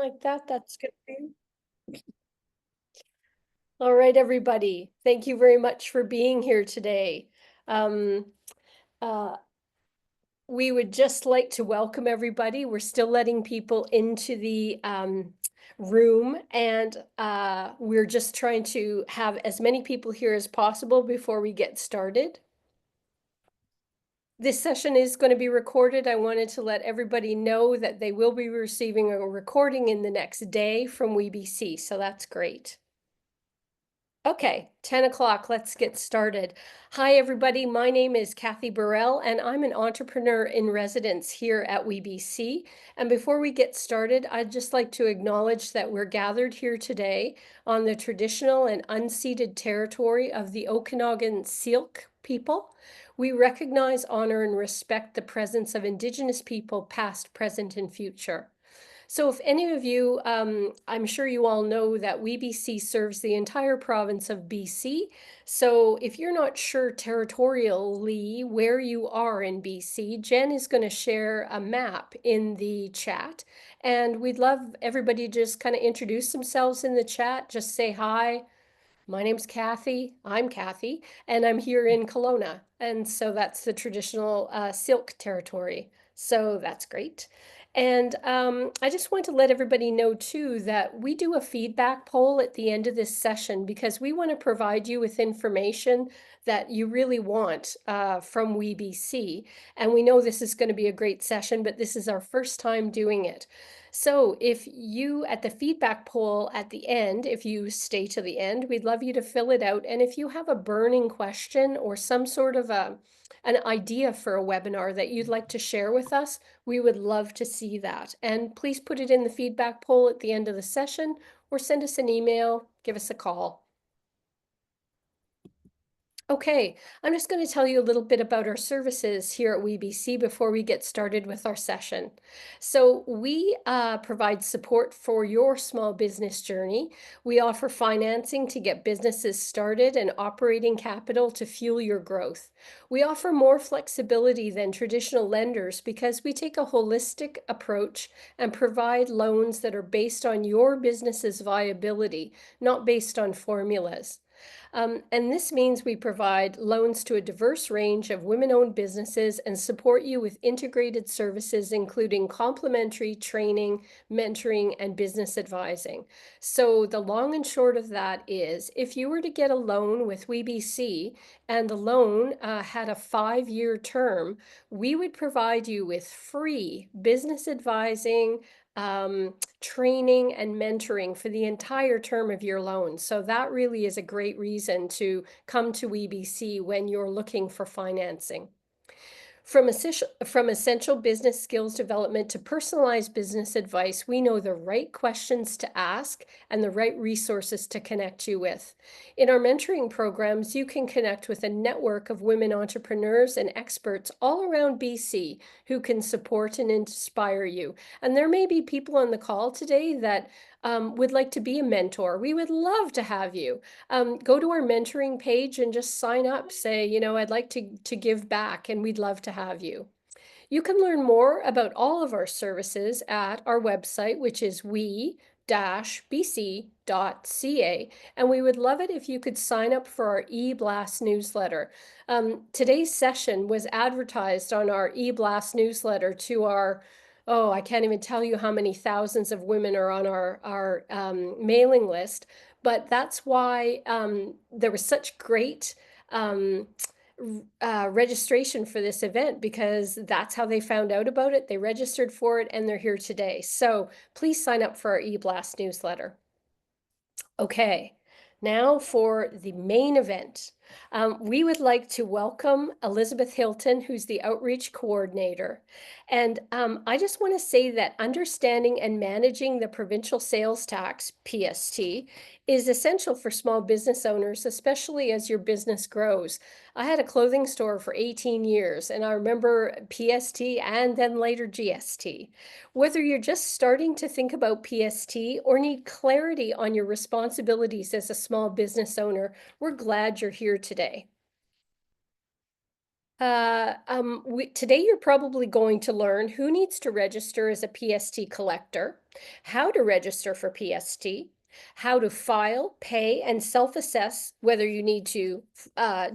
like that. That's good for you. All right, everybody. Thank you very much for being here today. Um, uh, we would just like to welcome everybody. We're still letting people into the room, and we're just trying to have as many people here as possible before we get started. This session is going to be recorded. I wanted to let everybody know that they will be receiving a recording in the next day from WeBC, so that's great. Okay, 10 o'clock, let's get started. Hi, everybody. My name is Cathy Burrell, and I'm an entrepreneur in residence here at WeBC. And before we get started, I'd just like to acknowledge that we're gathered here today on the traditional and unceded territory of the Okanagan Syilx people. We recognize, honor, and respect the presence of Indigenous people, past, present, and future. So if any of you, I'm sure you all know that WeBC serves the entire province of BC. So if you're not sure territorially where you are in BC, Jen is going to share a map in the chat. And we'd love everybody to just kind of introduce themselves in the chat. Just say hi. My name's Cathy. I'm Cathy, and I'm here in Kelowna. And so that's the traditional Syilx territory. So that's great. And I just want to let everybody know too that we do a feedback poll at the end of this session because we want to provide you with information that you really want from WeBC. And we know this is going to be a great session, but this is our first time doing it. So if you, at the feedback poll at the end, if you stay to the end, we'd love you to fill it out. And if you have a burning question or some sort of an idea for a webinar that you'd like to share with us, we would love to see that. And please put it in the feedback poll at the end of the session or send us an email, give us a call. Okay, I'm just going to tell you a little bit about our services here at WeBC before we get started with our session. So we provide support for your small business journey. We offer financing to get businesses started and operating capital to fuel your growth. We offer more flexibility than traditional lenders because we take a holistic approach and provide loans that are based on your business's viability, not based on formulas. And this means we provide loans to a diverse range of women-owned businesses and support you with integrated services, including complimentary training, mentoring, and business advising. So the long and short of that is, if you were to get a loan with WeBC and the loan had a 5-year term, we would provide you with free business advising, training and mentoring for the entire term of your loan. So that really is a great reason to come to WeBC when you're looking for financing. From essential business skills development to personalized business advice, we know the right questions to ask and the right resources to connect you with. In our mentoring programs, you can connect with a network of women entrepreneurs and experts all around BC who can support and inspire you. And there may be people on the call today that would like to be a mentor. We would love to have you. Go to our mentoring page and just sign up. Say, you know, I'd like to give back, and we'd love to have you. You can learn more about all of our services at our website, which is we-bc.ca. And we would love it if you could sign up for our eBlast newsletter. Today's session was advertised on our eBlast newsletter to our I can't even tell you how many thousands of women are on our mailing list. But that's why there was such great registration for this event, because that's how they found out about it. They registered for it and they're here today. So please sign up for our eBlast newsletter. Okay, now for the main event. We would like to welcome Elizabeth Hilton, who's the outreach coordinator. And I just want to say that understanding and managing the Provincial Sales Tax, PST, is essential for small business owners, especially as your business grows. I had a clothing store for 18 years, and I remember PST and then later GST. Whether you're just starting to think about PST or need clarity on your responsibilities as a small business owner, we're glad you're here today. Today you're probably going to learn who needs to register as a PST collector, how to register for PST, how to file, pay, and self-assess whether you need to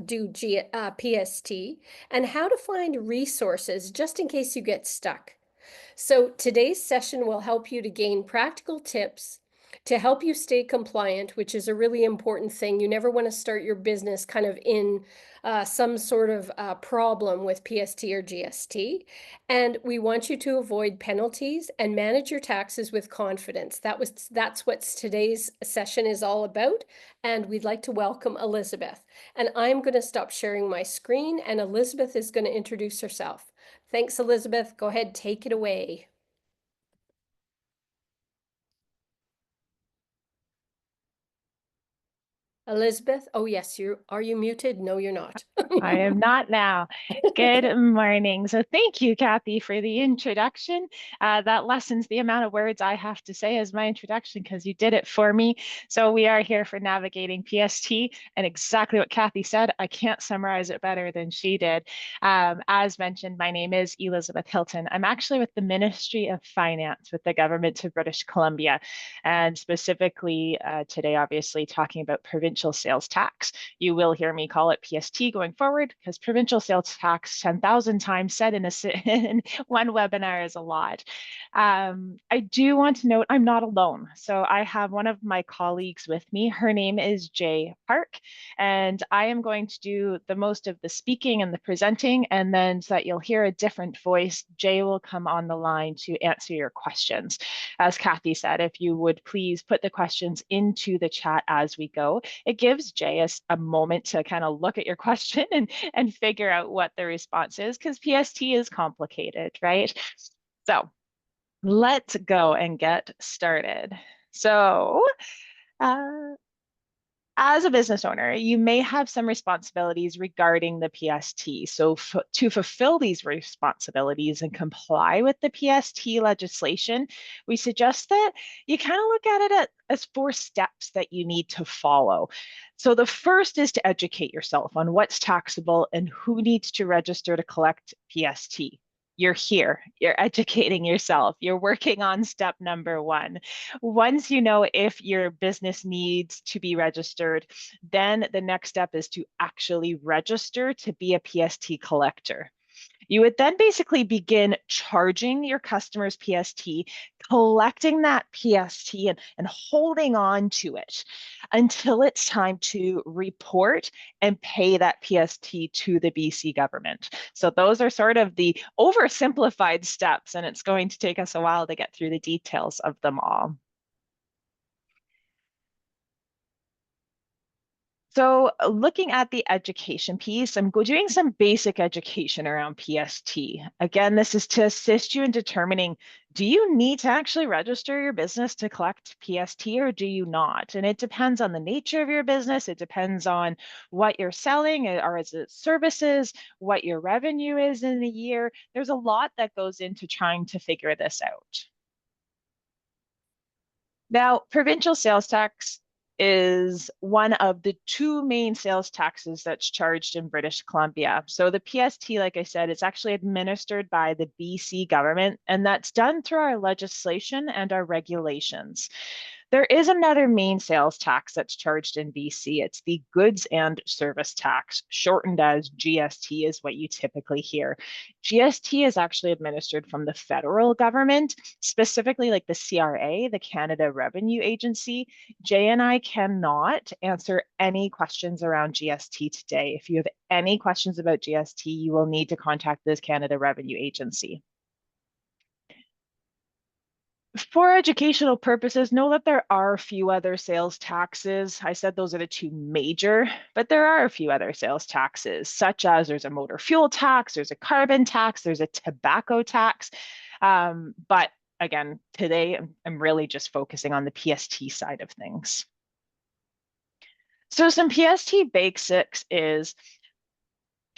do PST, and how to find resources just in case you get stuck. So today's session will help you to gain practical tips to help you stay compliant, which is a really important thing. You never want to start your business kind of in some sort of problem with PST or GST. And we want you to avoid penalties and manage your taxes with confidence. That's what today's session is all about. And we'd like to welcome Elizabeth. And I'm going to stop sharing my screen, and Elizabeth is going to introduce herself. Thanks, Elizabeth. Go ahead, take it away. Elizabeth, oh yes, are you muted? No, you're not. I am not now. Good morning. So thank you, Cathy, for the introduction. That lessens the amount of words I have to say as my introduction because you did it for me. So we are here for navigating PST, and exactly what Cathy said, I can't summarize it better than she did. As mentioned, my name is Elizabeth Hilton. I'm actually with the Ministry of Finance with the Government of British Columbia, and specifically today, obviously, talking about provincial sales tax. You will hear me call it PST going forward because provincial sales tax 10,000 times said in one webinar is a lot. I do want to note I'm not alone. So I have one of my colleagues with me. Her name is Jay Park, and I am going to do the most of the speaking and the presenting, and then so that you'll hear a different voice, Jay will come on the line to answer your questions. As Cathy said, if you would please put the questions into the chat as we go. It gives Jay a moment to kind of look at your question and figure out what the response is, because PST is complicated, right? So let's go and get started. So uh, as a business owner, you may have some responsibilities regarding the PST. So to fulfill these responsibilities and comply with the PST legislation, we suggest that you kind of look at it as 4 steps that you need to follow. So the first is to educate yourself on what's taxable and who needs to register to collect PST. You're here, you're educating yourself, you're working on step number 1. Once you know if your business needs to be registered, then the next step is to actually register to be a PST collector. You would then basically begin charging your customers PST, collecting that PST and holding on to it until it's time to report and pay that PST to the BC government. So those are sort of the oversimplified steps, and it's going to take us a while to get through the details of them all. So looking at the education piece, I'm doing some basic education around PST. Again, this is to assist you in determining, do you need to actually register your business to collect PST or do you not? And it depends on the nature of your business. It depends on what you're selling, or is it services, what your revenue is in a year. There's a lot that goes into trying to figure this out. Now, provincial sales tax is one of the 2 main sales taxes that's charged in British Columbia. So the PST, like I said, it's actually administered by the BC government, and that's done through our legislation and our regulations. There is another main sales tax that's charged in BC. It's the goods and service tax, shortened as GST is what you typically hear. GST is actually administered from the federal government, specifically like the CRA, the Canada Revenue Agency. Jay and I cannot answer any questions around GST today. If you have any questions about GST, you will need to contact this Canada Revenue Agency. For educational purposes, know that there are a few other sales taxes. I said those are the 2 major, but there are a few other sales taxes, such as there's a motor fuel tax, there's a carbon tax, there's a tobacco tax. But again, today I'm really just focusing on the PST side of things. So some PST basics is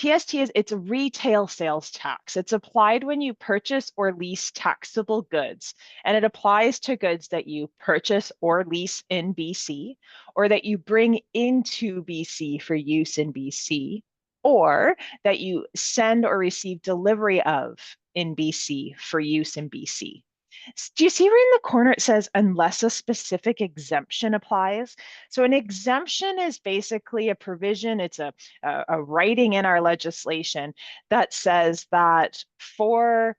it's a retail sales tax. It's applied when you purchase or lease taxable goods, and it applies to goods that you purchase or lease in BC or that you bring into BC for use in BC. or that you send or receive delivery of in BC for use in BC. Do you see where in the corner it says unless a specific exemption applies? So an exemption is basically a provision, it's a writing in our legislation that says that for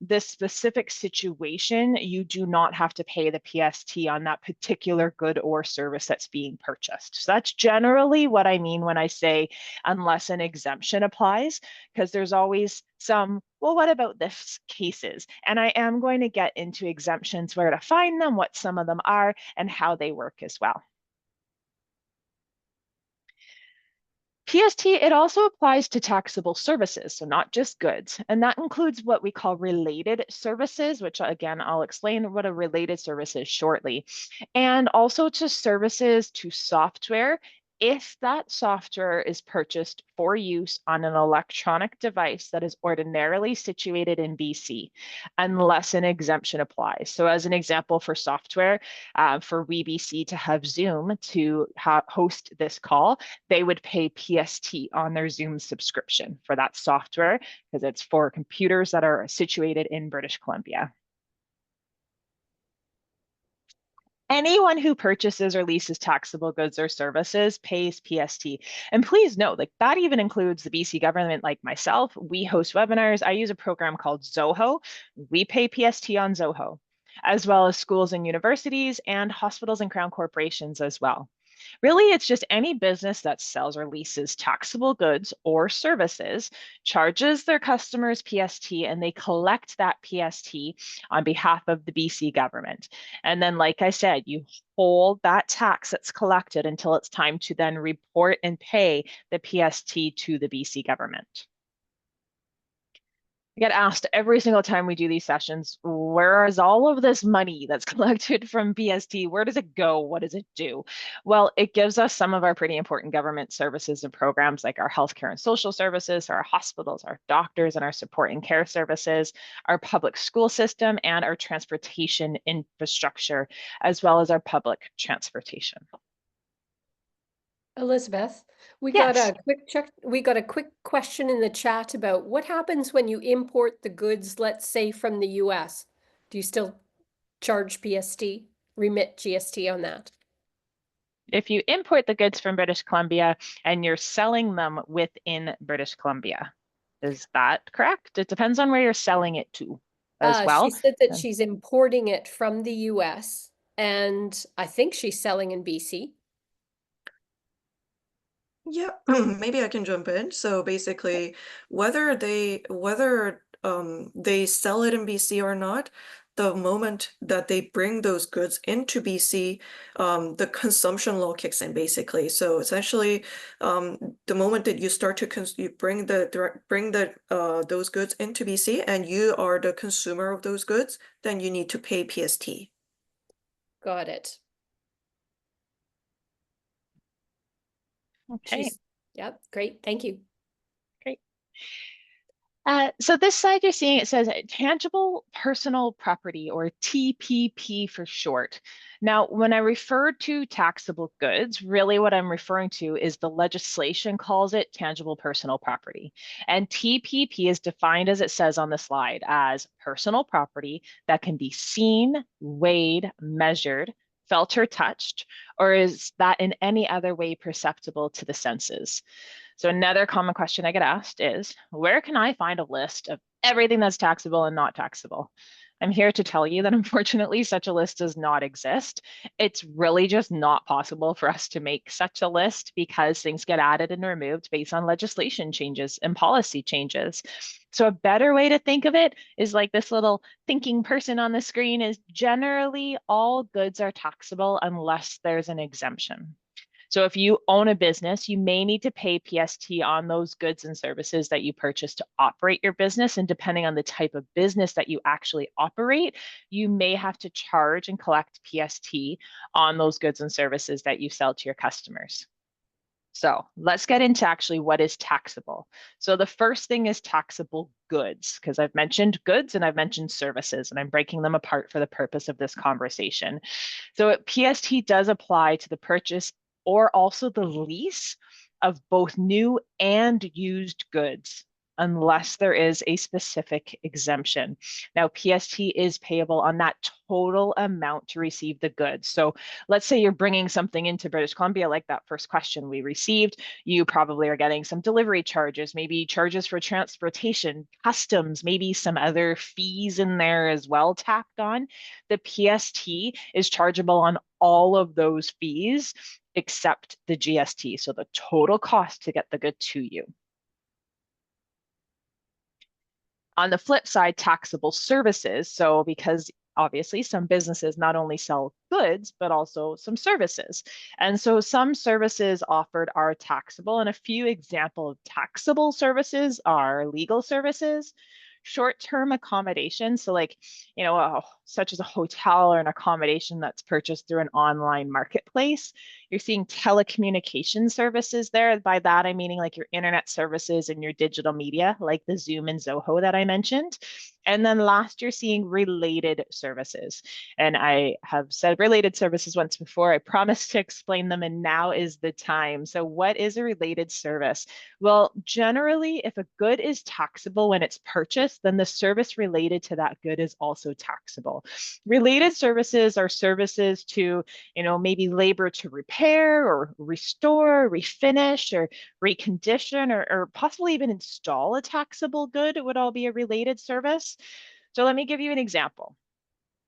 this specific situation, you do not have to pay the PST on that particular good or service that's being purchased. So that's generally what I mean when I say unless an exemption applies, because there's always some, well, what about this cases? And I am going to get into exemptions, where to find them, what some of them are, and how they work as well. PST, it also applies to taxable services, so not just goods. And that includes what we call related services, which again, I'll explain what a related service is shortly. And also to services to software, if that software is purchased for use on an electronic device that is ordinarily situated in BC, unless an exemption applies. So as an example for software, for WeBC to have Zoom to host this call, they would pay PST on their Zoom subscription for that software because it's for computers that are situated in British Columbia. Anyone who purchases or leases taxable goods or services pays PST. And please note, like that even includes the BC government, like myself. We host webinars. I use a program called Zoho. We pay PST on Zoho, as well as schools and universities and hospitals and crown corporations as well. Really, it's just any business that sells or leases taxable goods or services, charges their customers PST, and they collect that PST on behalf of the BC government. And then, like I said, you hold that tax that's collected until it's time to then report and pay the PST to the BC government. I get asked every single time we do these sessions, where is all of this money that's collected from PST? Where does it go? What does it do? Well, it gives us some of our pretty important government services and programs like our healthcare and social services, our hospitals, our doctors, and our support and care services, our public school system, and our transportation infrastructure, as well as our public transportation. Elizabeth, we got Yes. a quick question in the chat about what happens when you import the goods, let's say from the US. Do you still charge PST, remit GST on that? If you import the goods from British Columbia and you're selling them within British Columbia. Is that correct? It depends on where you're selling it to as She well. said that she's importing it from the US, and I think she's selling in BC. Yeah, maybe I can jump in. So basically, whether they sell it in BC or not, the moment that they bring those goods into BC, the consumption law kicks in basically. So essentially, the moment that you start to you bring the those goods into BC and you are the consumer of those goods, then you need to pay PST. Got it. Okay, Yep, great. Thank you. great. So this slide you're seeing, it says tangible personal property, or TPP for short. Now, when I refer to taxable goods, really what I'm referring to is the legislation calls it tangible personal property. And TPP is defined, as it says on the slide, as personal property that can be seen, weighed, measured, felt or touched, or is that in any other way perceptible to the senses. So another common question I get asked is, where can I find a list of everything that's taxable and not taxable? I'm here to tell you that unfortunately such a list does not exist. It's really just not possible for us to make such a list because things get added and removed based on legislation changes and policy changes. So a better way to think of it is like this little thinking person on the screen is generally all goods are taxable unless there's an exemption. So if you own a business, you may need to pay PST on those goods and services that you purchase to operate your business. And depending on the type of business that you actually operate, you may have to charge and collect PST on those goods and services that you sell to your customers. So let's get into actually what is taxable. So the first thing is taxable goods, because I've mentioned goods and I've mentioned services, and I'm breaking them apart for the purpose of this conversation. So PST does apply to the purchase or also the lease of both new and used goods, unless there is a specific exemption. Now, PST is payable on that total amount to receive the goods. So let's say you're bringing something into British Columbia, like that first question we received. You probably are getting some delivery charges, maybe charges for transportation, customs, maybe some other fees in there as well tacked on. The PST is chargeable on all of those fees except the GST, so the total cost to get the good to you. On the flip side, taxable services. So because obviously some businesses not only sell goods, but also some services. And so some services offered are taxable. And a few examples of taxable services are legal services, short-term accommodation. So like, such as a hotel or an accommodation that's purchased through an online marketplace. You're seeing telecommunication services there. By that, I'm meaning like your internet services and your digital media, like the Zoom and Zoho that I mentioned. And then last, you're seeing related services. And I have said related services once before. I promised to explain them, and now is the time. So what is a related service? Well, generally, if a good is taxable when it's purchased, then the service related to that good is also taxable. Related services are services to, maybe labor to repair or restore, refinish, or recondition, or possibly even install a taxable good. It would all be a related service. So let me give you an example.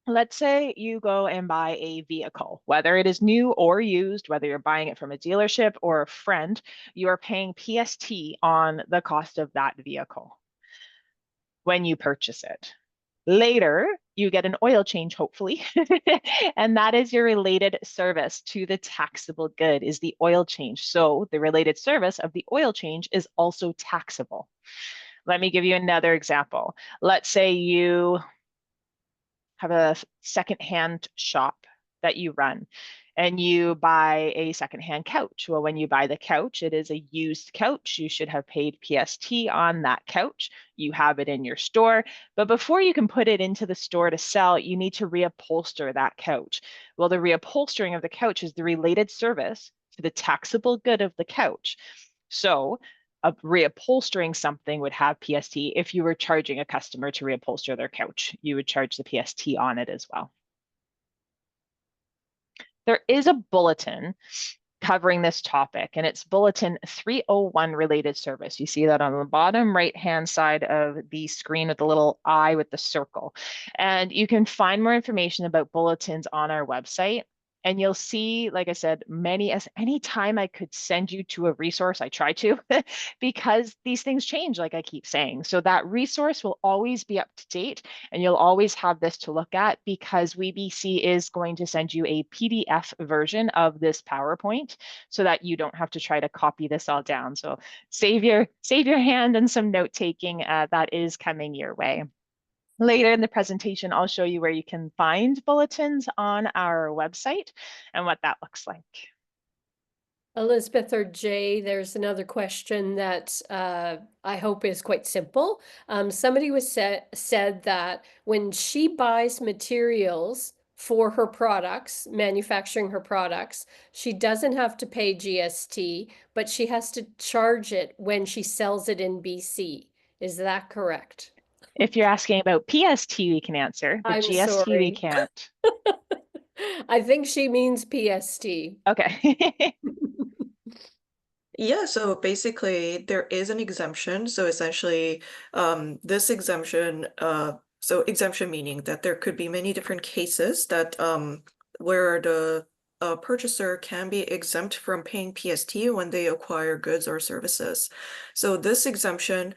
Let's say you go and buy a vehicle, whether it is new or used, whether you're buying it from a dealership or a friend, you are paying PST on the cost of that vehicle when you purchase it. Later, you get an oil change, hopefully, and that is your related service to the taxable good is the oil change. So the related service of the oil change is also taxable. Let me give you another example. Let's say you have a secondhand shop that you run and you buy a secondhand couch. Well, when you buy the couch, it is a used couch. You should have paid PST on that couch. You have it in your store. But before you can put it into the store to sell, you need to reupholster that couch. Well, the reupholstering of the couch is the related service to the taxable good of the couch. So reupholstering something would have PST. If you were charging a customer to reupholster their couch, you would charge the PST on it as well. There is a bulletin covering this topic, and it's bulletin 301 related service. You see that on the bottom right-hand side of the screen with the little eye with the circle. And you can find more information about bulletins on our website. And you'll see, like I said, any time I could send you to a resource, I try to, because these things change, like I keep saying. So that resource will always be up to date, and you'll always have this to look at because WeBC is going to send you a PDF version of this PowerPoint so that you don't have to try to copy this all down. So save your hand and some note taking. That is coming your way. Later in the presentation, I'll show you where you can find bulletins on our website and what that looks like. Elizabeth or Jay, there's another question that I hope is quite simple. Somebody said that when she buys materials for her products, manufacturing her products, she doesn't have to pay GST, but she has to charge it when she sells it in BC. Is that correct? If you're asking about PST, we can answer, but I'm GST we sorry. can't. I think she means PST. Okay. Yeah, so basically there is an exemption. So essentially, this exemption, so exemption meaning that there could be many different cases that where the purchaser can be exempt from paying PST when they acquire goods or services. So this exemption,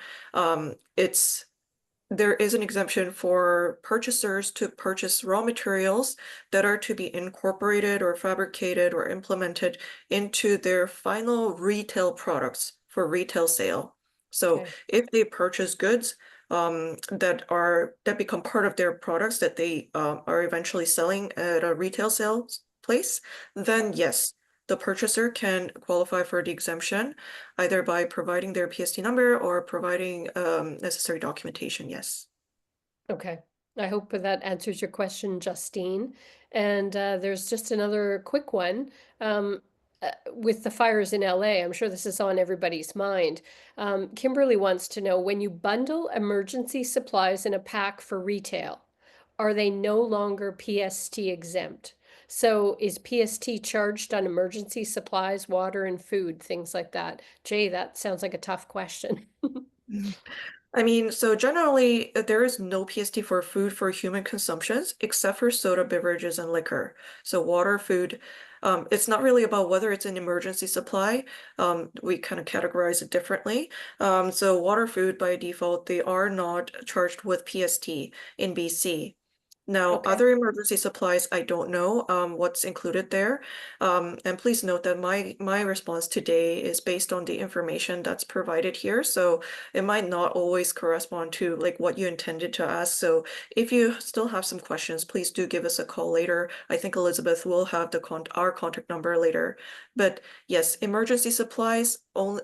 there is an exemption for purchasers to purchase raw materials that are to be incorporated or fabricated or implemented into their final retail products for retail sale. So Okay. if they purchase goods that become part of their products that they are eventually selling at a retail sales place, then yes, the purchaser can qualify for the exemption either by providing their PST number or providing necessary documentation, yes. Okay, I hope that answers your question, Justine. And there's just another quick one. with the fires in LA, I'm sure this is on everybody's mind. Kimberly wants to know, when you bundle emergency supplies in a pack for retail, are they no longer PST exempt? So is PST charged on emergency supplies, water and food, things like that? Jay, that sounds like a tough question. I mean, so generally, there is no PST for food for human consumptions except for soda beverages and liquor. So water, food, it's not really about whether it's an emergency supply. We kind of categorize it differently. So water, food by default, they are not charged with PST in BC. Now, Okay. other emergency supplies, I don't know what's included there. And please note that my response today is based on the information that's provided here. So it might not always correspond to like what you intended to ask. So if you still have some questions, please do give us a call later. I think Elizabeth will have our contact number later. But yes, emergency supplies only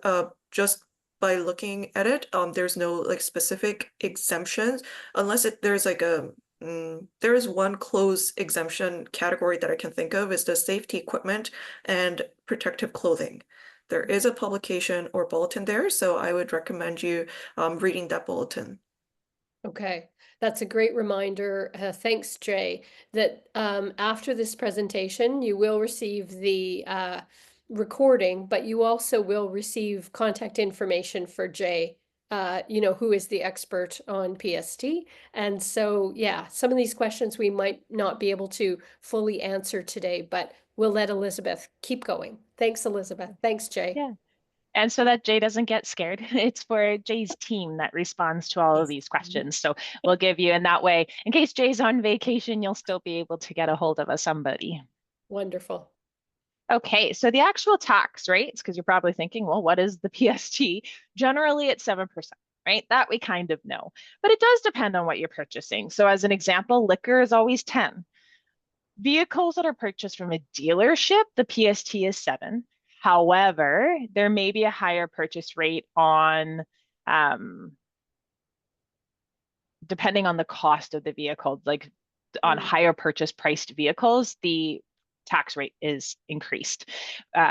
just by looking at it, there's no like specific exemptions unless there's like there is one closed exemption category that I can think of is the safety equipment and protective clothing. There is a publication or bulletin there, so I would recommend you reading that bulletin. Okay, that's a great reminder. Thanks, Jay, that after this presentation, you will receive the recording, but you also will receive contact information for Jay, who is the expert on PST. And so, yeah, some of these questions we might not be able to fully answer today, but we'll let Elizabeth keep going. Thanks, Elizabeth. Thanks, Jay. Yeah. And so that Jay doesn't get scared, it's for Jay's team that responds to all of these questions. So we'll give you, in that way, in case Jay's on vacation, you'll still be able to get a hold of somebody. Wonderful. Okay, so the actual tax rates, because you're probably thinking, well, what is the PST? Generally, it's 7%, right? That we kind of know, but it does depend on what you're purchasing. So as an example, liquor is always 10. Vehicles that are purchased from a dealership, the PST is 7. However, there may be a higher purchase rate on, depending on the cost of the vehicle, like on higher purchase priced vehicles, the tax rate is increased,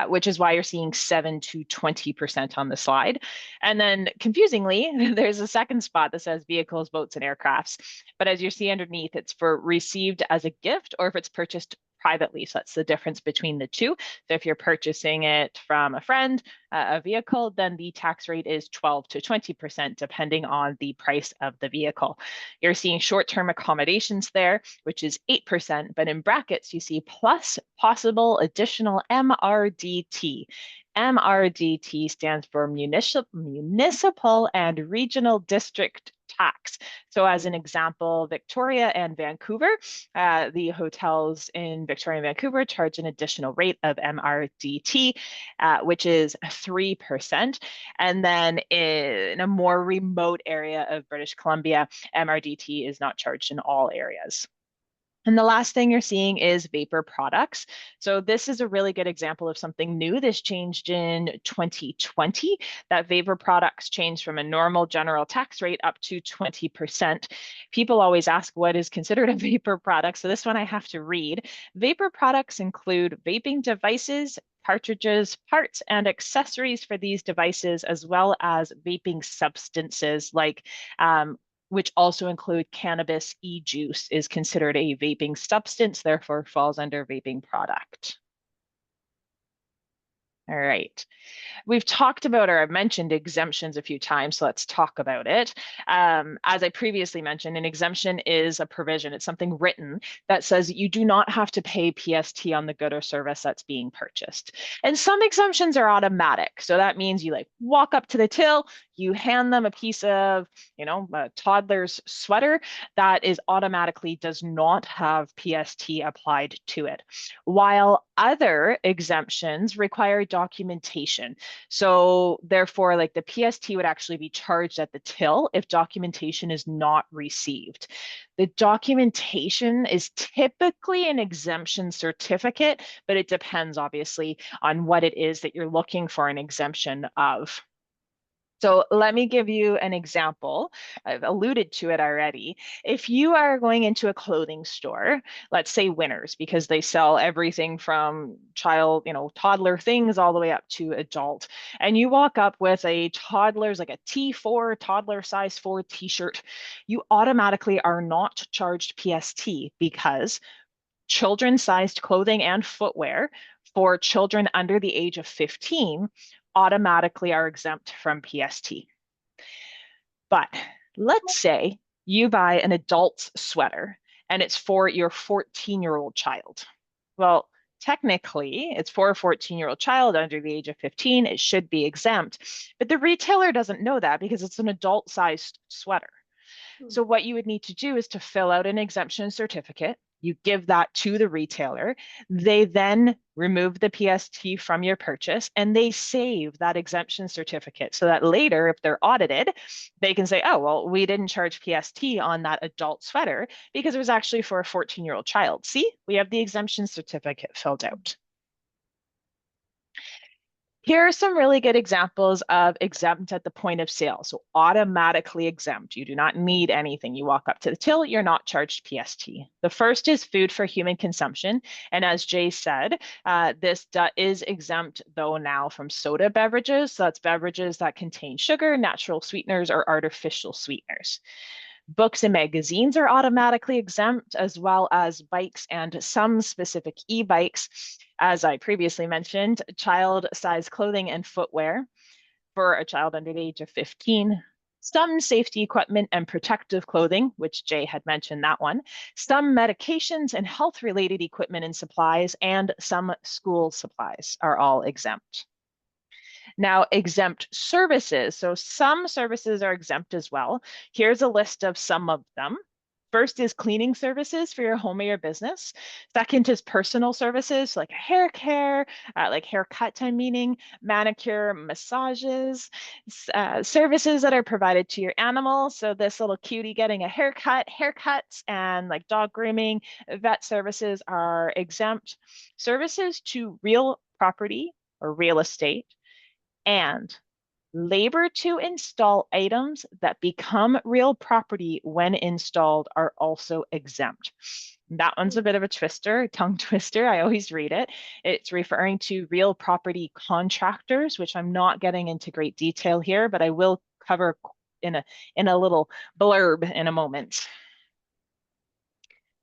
which is why you're seeing 7 to 20% on the slide. And then confusingly, there's a second spot that says vehicles, boats, and aircrafts. But as you see underneath, it's for received as a gift or if it's purchased privately. So that's the difference between the two. So if you're purchasing it from a friend, a vehicle, then the tax rate is 12 to 20%, depending on the price of the vehicle. You're seeing short-term accommodations there, which is 8%, but in brackets, you see plus possible additional MRDT. MRDT stands for municipal and regional district tax. So as an example, Victoria and Vancouver, the hotels in Victoria and Vancouver charge an additional rate of MRDT, which is 3%. And then in a more remote area of British Columbia, MRDT is not charged in all areas. And the last thing you're seeing is vapor products. So this is a really good example of something new. This changed in 2020, that vapor products changed from a normal general tax rate up to 20%. People always ask what is considered a vapor product. So this one I have to read. Vapor products include vaping devices, cartridges, parts, and accessories for these devices, as well as vaping substances like which also include cannabis e-juice, is considered a vaping substance, therefore falls under vaping product. All right. We've talked about, or I've mentioned exemptions a few times, so let's talk about it. As I previously mentioned, an exemption is a provision. It's something written that says you do not have to pay PST on the good or service that's being purchased. And some exemptions are automatic. So that means you like walk up to the till, you hand them a piece of, a toddler's sweater that is automatically does not have PST applied to it. While other exemptions require documentation. So therefore, like the PST would actually be charged at the till if documentation is not received. The documentation is typically an exemption certificate, but it depends obviously on what it is that you're looking for an exemption of. So let me give you an example. I've alluded to it already. If you are going into a clothing store, let's say Winners, because they sell everything from child, toddler things all the way up to adult, and you walk up with a toddler's like a T4, toddler size 4 t-shirt, you automatically are not charged PST because children-sized clothing and footwear for children under the age of 15 automatically are exempt from PST. But let's say you buy an adult's sweater and it's for your 14-year-old child. Well, technically, it's for a 14-year-old child under the age of 15. It should be exempt, but the retailer doesn't know that because it's an adult-sized sweater. So what you would need to do is to fill out an exemption certificate. You give that to the retailer. They then remove the PST from your purchase and they save that exemption certificate so that later, if they're audited, they can say, oh, well, we didn't charge PST on that adult sweater because it was actually for a 14-year-old child. See, we have the exemption certificate filled out. Here are some really good examples of exempt at the point of sale. So automatically exempt. You do not need anything. You walk up to the till, you're not charged PST. The first is food for human consumption. And as Jay said, this is exempt though now from soda beverages. So that's beverages that contain sugar, natural sweeteners, or artificial sweeteners. Books and magazines are automatically exempt, as well as bikes and some specific e-bikes. As I previously mentioned, child-sized clothing and footwear for a child under the age of 15, some safety equipment and protective clothing, which Jay had mentioned that one, some medications and health-related equipment and supplies, and some school supplies are all exempt. Now, exempt services. So some services are exempt as well. Here's a list of some of them. First is cleaning services for your home or your business. Second is personal services like hair care, like haircut, I'm meaning, manicure, massages, services that are provided to your animal. So this little cutie getting a haircut, haircuts, and like dog grooming, vet services are exempt. Services to real property or real estate, and labor to install items that become real property when installed are also exempt. That one's a bit of a twister, tongue twister. I always read it. It's referring to real property contractors, which I'm not getting into great detail here, but I will cover in a little blurb in a moment.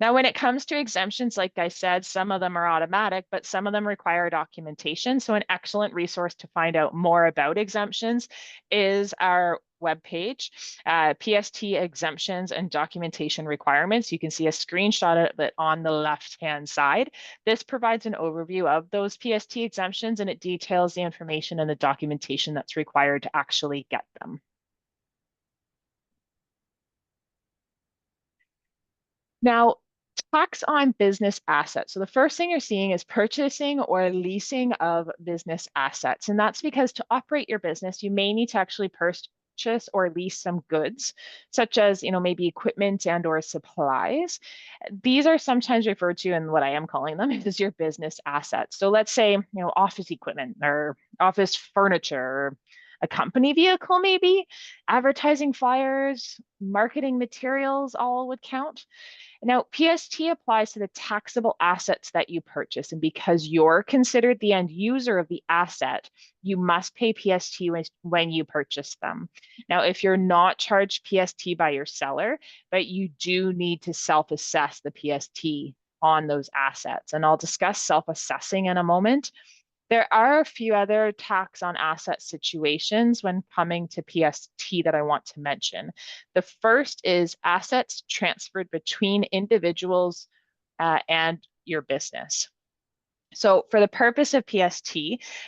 Now, when it comes to exemptions, like I said, some of them are automatic, but some of them require documentation. So an excellent resource to find out more about exemptions is our webpage, PST exemptions and documentation requirements. You can see a screenshot of it on the left-hand side. This provides an overview of those PST exemptions, and it details the information and the documentation that's required to actually get them. Now, tax on business assets. So the first thing you're seeing is purchasing or leasing of business assets. And that's because to operate your business, you may need to actually purchase or lease some goods, such as, maybe equipment and or supplies. These are sometimes referred to, and what I am calling them is your business assets. So let's say, office equipment or office furniture, or a company vehicle, maybe advertising flyers, marketing materials, all would count. Now, PST applies to the taxable assets that you purchase, and because you're considered the end user of the asset, you must pay PST when you purchase them. Now, if you're not charged PST by your seller, but you do need to self-assess the PST on those assets, and I'll discuss self-assessing in a moment. There are a few other tax on asset situations when coming to PST that I want to mention. The first is assets transferred between individuals and your business. So for the purpose of PST,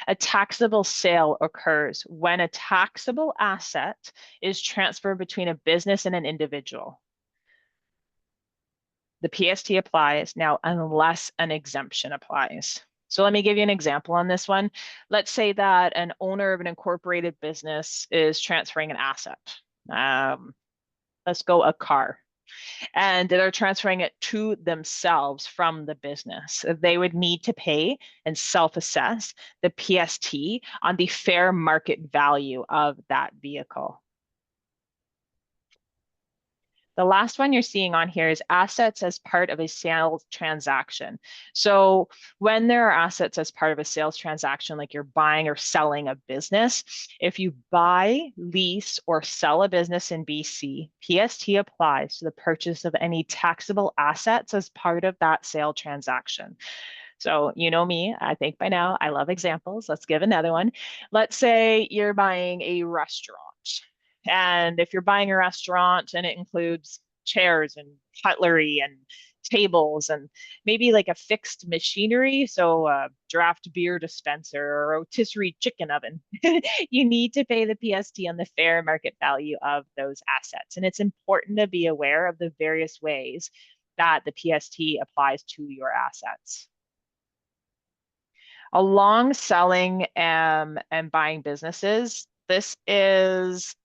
a taxable sale occurs when a taxable asset is transferred between a business and an individual. The PST applies now unless an exemption applies. So let me give you an example on this one. Let's say that an owner of an incorporated business is transferring an asset. Let's go a car. and they're transferring it to themselves from the business. They would need to pay and self-assess the PST on the fair market value of that vehicle. The last one you're seeing on here is assets as part of a sales transaction. So when there are assets as part of a sales transaction, like you're buying or selling a business, if you buy, lease, or sell a business in BC, PST applies to the purchase of any taxable assets as part of that sale transaction. So you know me, I think by now, I love examples. Let's give another one. Let's say you're buying a restaurant. And if you're buying a restaurant and it includes chairs and cutlery and tables and maybe like a fixed machinery, so a draft beer dispenser or a rotisserie chicken oven, you need to pay the PST on the fair market value of those assets. And it's important to be aware of the various ways that the PST applies to your assets. Along selling and buying businesses, this is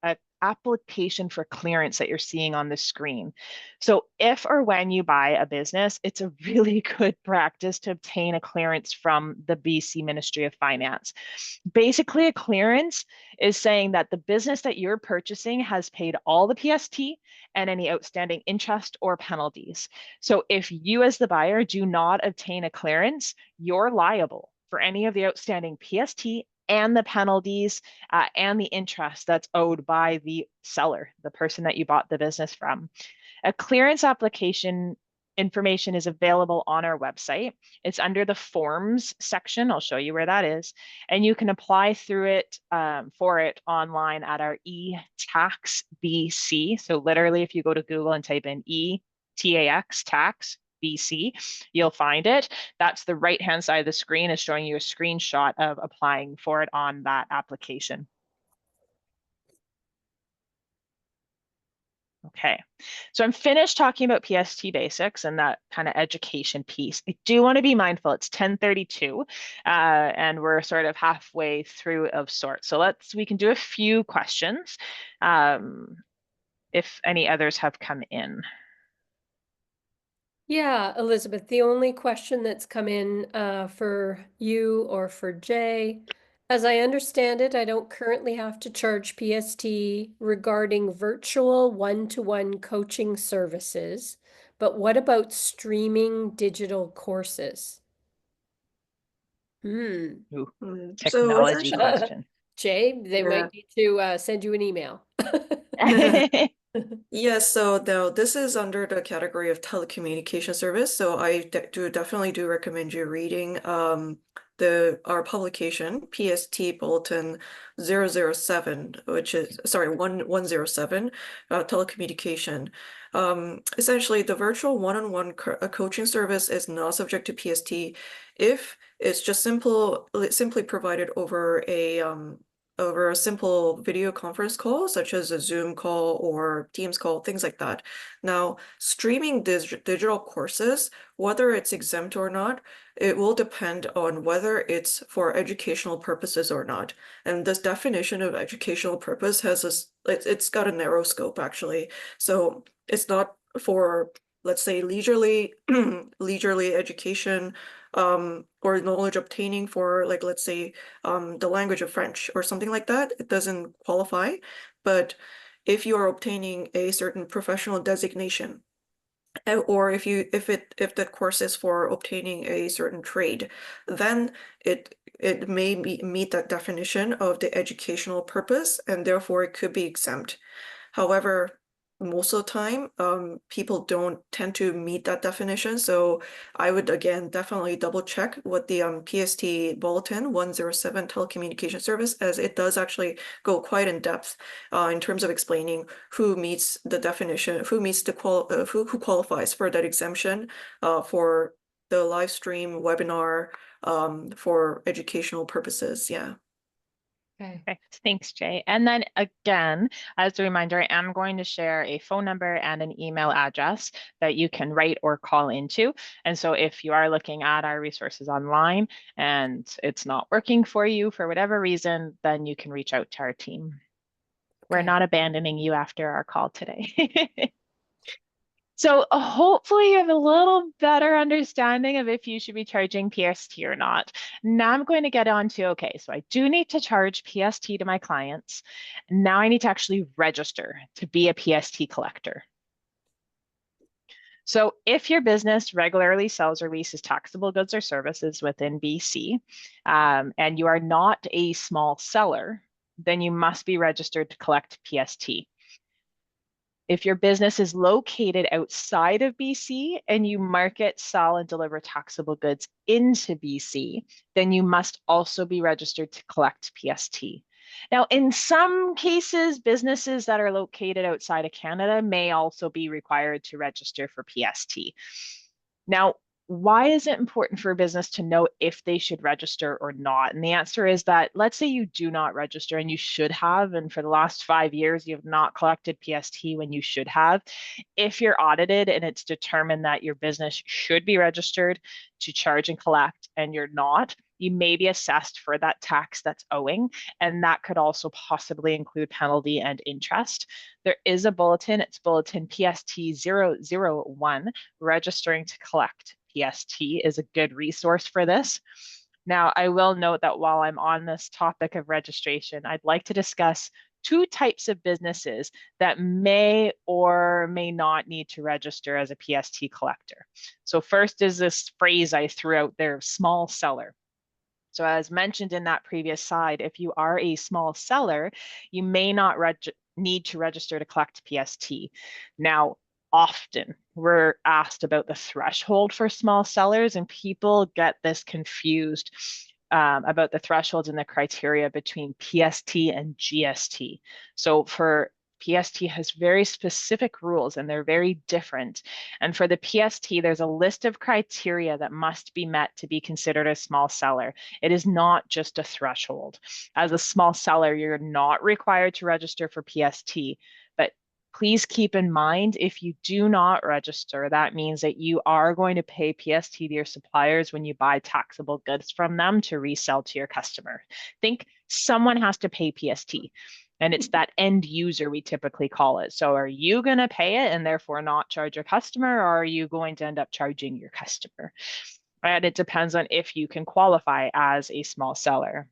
an application for clearance that you're seeing on the screen. So if or when you buy a business, it's a really good practice to obtain a clearance from the BC Ministry of Finance. Basically, a clearance is saying that the business that you're purchasing has paid all the PST and any outstanding interest or penalties. So if you as the buyer do not obtain a clearance, you're liable for any of the outstanding PST and the penalties and the interest that's owed by the seller, the person that you bought the business from. A clearance application information is available on our website. It's under the forms section. I'll show you where that is. And you can apply through it for it online at our e-tax BC. So literally, if you go to Google and type in e-tax tax BC, you'll find it. That's the right-hand side of the screen is showing you a screenshot of applying for it on that application. Okay, so I'm finished talking about PST basics and that kind of education piece. I do want to be mindful, it's 10:32 and we're sort of halfway through of sorts. So we can do a few questions if any others have come in. Yeah, Elizabeth, the only question that's come in for you or for Jay, as I understand it, I don't currently have to charge PST regarding virtual one-to-one coaching services, but what about streaming digital courses? Ooh, So technology essentially, question. Jay, they yeah. might need to send you an email. Yes, so though this is under the category of telecommunication service, so I definitely do recommend you reading our publication PST Bulletin 007, which is 107 telecommunication. Essentially, the virtual one-on-one coaching service is not subject to PST if it's just simply provided over a simple video conference call, such as a Zoom call or Teams call, things like that. Now, streaming digital courses, whether it's exempt or not, it will depend on whether it's for educational purposes or not. And this definition of educational purpose it's got a narrow scope actually. So it's not for, let's say, leisurely education or knowledge obtaining for, like, let's say the language of French or something like that. It doesn't qualify. But if you are obtaining a certain professional designation, or if that course is for obtaining a certain trade, then it may meet that definition of the educational purpose, and therefore it could be exempt. However, most of the time, people don't tend to meet that definition. So I would, again, definitely double check with the PST Bulletin 107 telecommunication service, as it does actually go quite in depth in terms of explaining who meets the definition, who meets the who qualifies for that exemption for the live stream webinar for educational purposes. Yeah. Okay, thanks, Jay. And then again, as a reminder, I am going to share a phone number and an email address that you can write or call into. And so if you are looking at our resources online and it's not working for you for whatever reason, then you can reach out to our team. We're Okay. not abandoning you after our call today. So hopefully you have a little better understanding of if you should be charging PST or not. Now I'm going to get on to, okay, so I do need to charge PST to my clients. Now I need to actually register to be a PST collector. So if your business regularly sells or leases taxable goods or services within BC, and you are not a small seller, then you must be registered to collect PST. If your business is located outside of BC and you market, sell, and deliver taxable goods into BC, then you must also be registered to collect PST. Now, in some cases, businesses that are located outside of Canada may also be required to register for PST. Now, why is it important for a business to know if they should register or not? And the answer is that let's say you do not register and you should have, and for the last 5 years, you have not collected PST when you should have. If you're audited and it's determined that your business should be registered to charge and collect and you're not, you may be assessed for that tax that's owing, and that could also possibly include penalty and interest. There is a bulletin, it's bulletin PST 001, registering to collect. PST is a good resource for this. Now, I will note that while I'm on this topic of registration, I'd like to discuss two types of businesses that may or may not need to register as a PST collector. So first is this phrase I threw out there, small seller. So as mentioned in that previous slide, if you are a small seller, you may not need to register to collect PST. Now, often we're asked about the threshold for small sellers, and people get this confused about the thresholds and the criteria between PST and GST. So for PST has very specific rules and they're very different. And for the PST, there's a list of criteria that must be met to be considered a small seller. It is not just a threshold. As a small seller, you're not required to register for PST, but please keep in mind, if you do not register, that means that you are going to pay PST to your suppliers when you buy taxable goods from them to resell to your customer. Think someone has to pay PST. And it's that end user we typically call it. So are you going to pay it and therefore not charge your customer, or are you going to end up charging your customer? And it depends on if you can qualify as a small seller.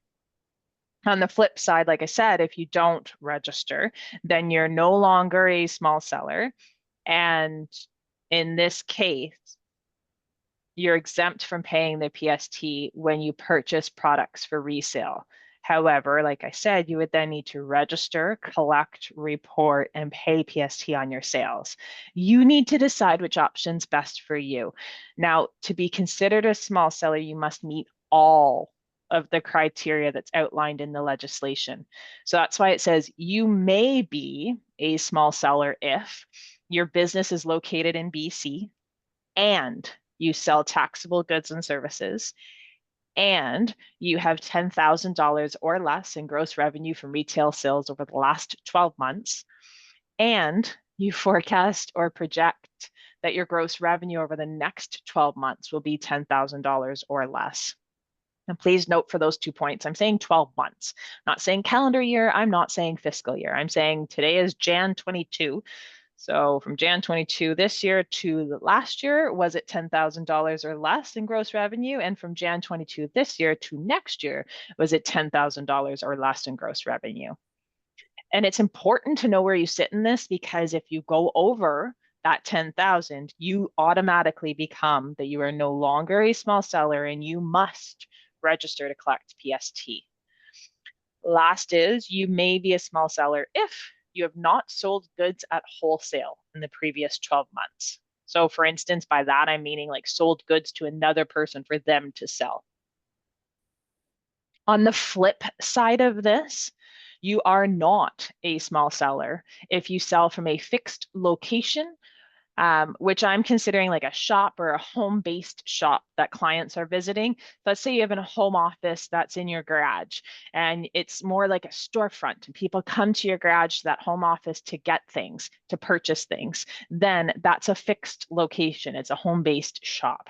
On the flip side, like I said, if you don't register, then you're no longer a small seller. And in this case, you're exempt from paying the PST when you purchase products for resale. However, like I said, you would then need to register, collect, report, and pay PST on your sales. You need to decide which option's best for you. Now, to be considered a small seller, you must meet all of the criteria that's outlined in the legislation. So that's why it says you may be a small seller if your business is located in BC and you sell taxable goods and services, and you have $10,000 or less in gross revenue from retail sales over the last 12 months, and you forecast or project that your gross revenue over the next 12 months will be $10,000 or less. And please note for those 2 points, I'm saying 12 months, not saying calendar year, I'm not saying fiscal year. I'm saying today is Jan 22. So from Jan 22 this year to last year, was it $10,000 or less in gross revenue? And from Jan 22 this year to next year, was it $10,000 or less in gross revenue? And it's important to know where you sit in this, because if you go over that 10,000, you automatically become that you are no longer a small seller and you must register to collect PST. Last is you may be a small seller if you have not sold goods at wholesale in the previous 12 months. So for instance, by that, I'm meaning like sold goods to another person for them to sell. On the flip side of this, you are not a small seller if you sell from a fixed location, which I'm considering like a shop or a home-based shop that clients are visiting. Let's say you have a home office that's in your garage and it's more like a storefront and people come to your garage, to that home office, to get things, to purchase things. Then that's a fixed location. It's a home-based shop.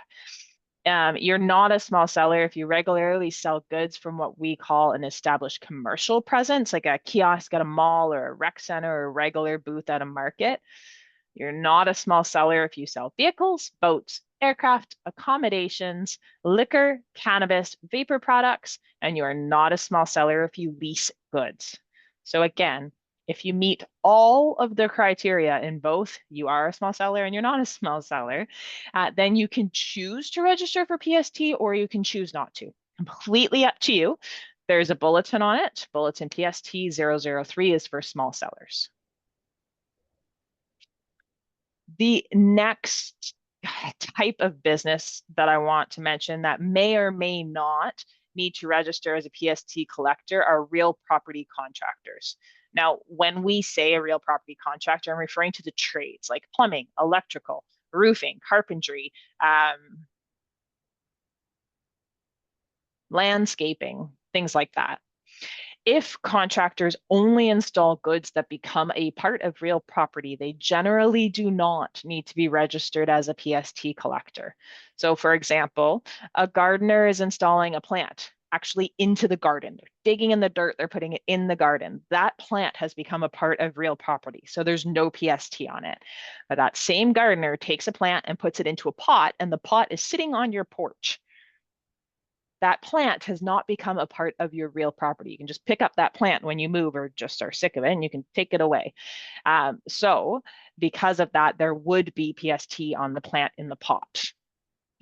You're not a small seller if you regularly sell goods from what we call an established commercial presence, like a kiosk at a mall or a rec center or a regular booth at a market. You're not a small seller if you sell vehicles, boats, aircraft, accommodations, liquor, cannabis, vapor products, and you are not a small seller if you lease goods. So again, if you meet all of the criteria in both, you are a small seller and you're not a small seller, then you can choose to register for PST or you can choose not to. Completely up to you. There's a bulletin on it. Bulletin PST 003 is for small sellers. The next type of business that I want to mention that may or may not need to register as a PST collector are real property contractors. Now, when we say a real property contractor, I'm referring to the trades like plumbing, electrical, roofing, carpentry, landscaping, things like that. If contractors only install goods that become a part of real property, they generally do not need to be registered as a PST collector. So for example, a gardener is installing a plant actually into the garden. They're digging in the dirt, they're putting it in the garden. That plant has become a part of real property. So there's no PST on it. But that same gardener takes a plant and puts it into a pot, and the pot is sitting on your porch. That plant has not become a part of your real property. You can just pick up that plant when you move or just are sick of it and you can take it away. So because of that, there would be PST on the plant in the pot.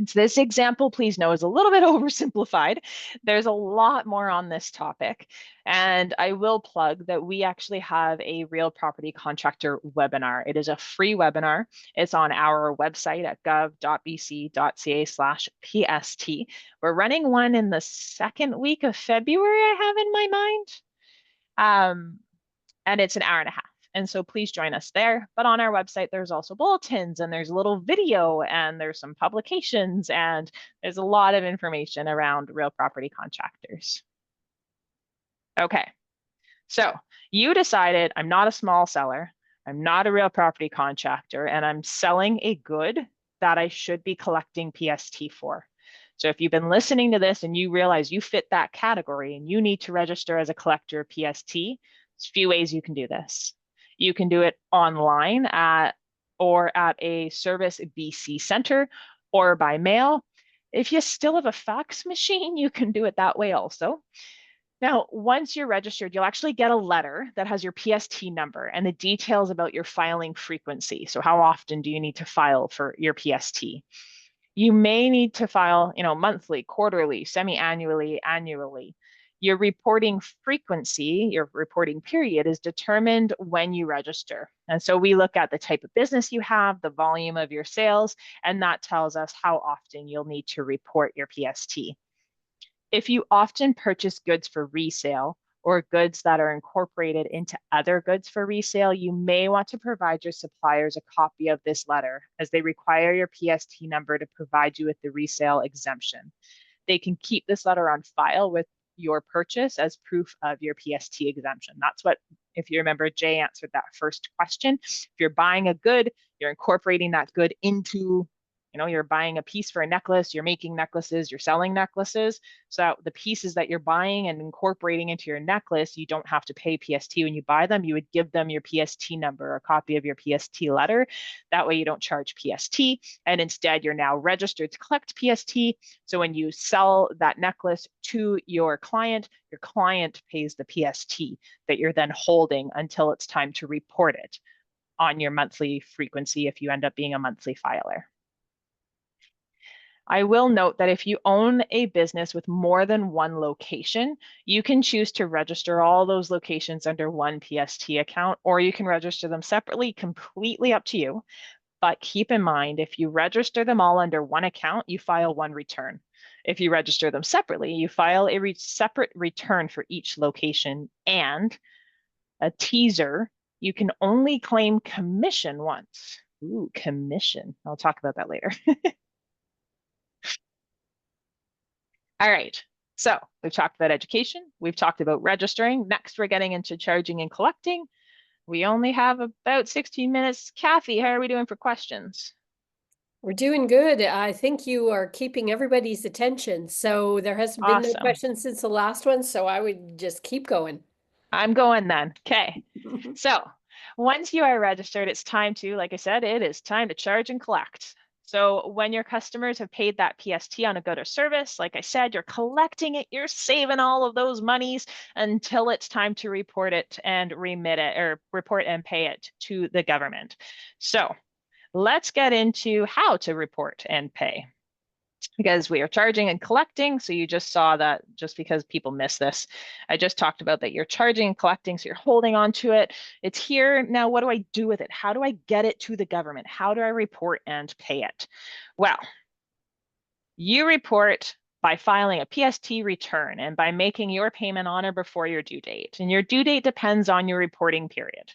So this example, please know, is a little bit oversimplified. There's a lot more on this topic. And I will plug that we actually have a real property contractor webinar. It is a free webinar. It's on our website at gov.bc.ca/PST. We're running one in the second week of February, I have in my mind. And it's an hour and a half. And so please join us there. But on our website, there's also bulletins and there's a little video and there's some publications and there's a lot of information around real property contractors. Okay, so you decided I'm not a small seller, I'm not a real property contractor, and I'm selling a good that I should be collecting PST for. So if you've been listening to this and you realize you fit that category and you need to register as a collector of PST, there's a few ways you can do this. You can do it online or at a Service BC center or by mail. If you still have a fax machine, you can do it that way also. Now, once you're registered, you'll actually get a letter that has your PST number and the details about your filing frequency. So how often do you need to file for your PST? You may need to file, monthly, quarterly, semi-annually, annually. Your reporting frequency, your reporting period is determined when you register. And so we look at the type of business you have, the volume of your sales, and that tells us how often you'll need to report your PST. If you often purchase goods for resale or goods that are incorporated into other goods for resale, you may want to provide your suppliers a copy of this letter as they require your PST number to provide you with the resale exemption. They can keep this letter on file with your purchase as proof of your PST exemption. That's what, if you remember, Jay answered that first question. If you're buying a good, you're incorporating that good into, you're buying a piece for a necklace, you're making necklaces, you're selling necklaces. So the pieces that you're buying and incorporating into your necklace, you don't have to pay PST when you buy them. You would give them your PST number, a copy of your PST letter. That way you don't charge PST. And instead, you're now registered to collect PST. So when you sell that necklace to your client pays the PST that you're then holding until it's time to report it on your monthly frequency if you end up being a monthly filer. I will note that if you own a business with more than one location, you can choose to register all those locations under one PST account, or you can register them separately, completely up to you. But keep in mind, if you register them all under one account, you file one return. If you register them separately, you file a separate return for each location. And a teaser, you can only claim commission once. Ooh, commission. I'll talk about that later. All right, so we've talked about education, we've talked about registering. Next, we're getting into charging and collecting. We only have about 16 minutes. Cathy, how are we doing for questions? We're doing good. I think you are keeping everybody's attention. So there hasn't been no questions since the last one, so I would just keep going. I'm going then. Okay, so Once you are registered, it's time to, like I said, it is time to charge and collect. So when your customers have paid that PST on a good or service, like I said, you're collecting it, you're saving all of those monies until it's time to report it and remit it, or report and pay it to the government. So let's get into how to report and pay, because we are charging and collecting. So you just saw that, just because people miss this, I just talked about that you're charging and collecting, so you're holding on to it. It's here. Now, what do I do with it? How do I get it to the government? How do I report and pay it? Well, you report by filing a PST return and by making your payment on or before your due date. And your due date depends on your reporting period.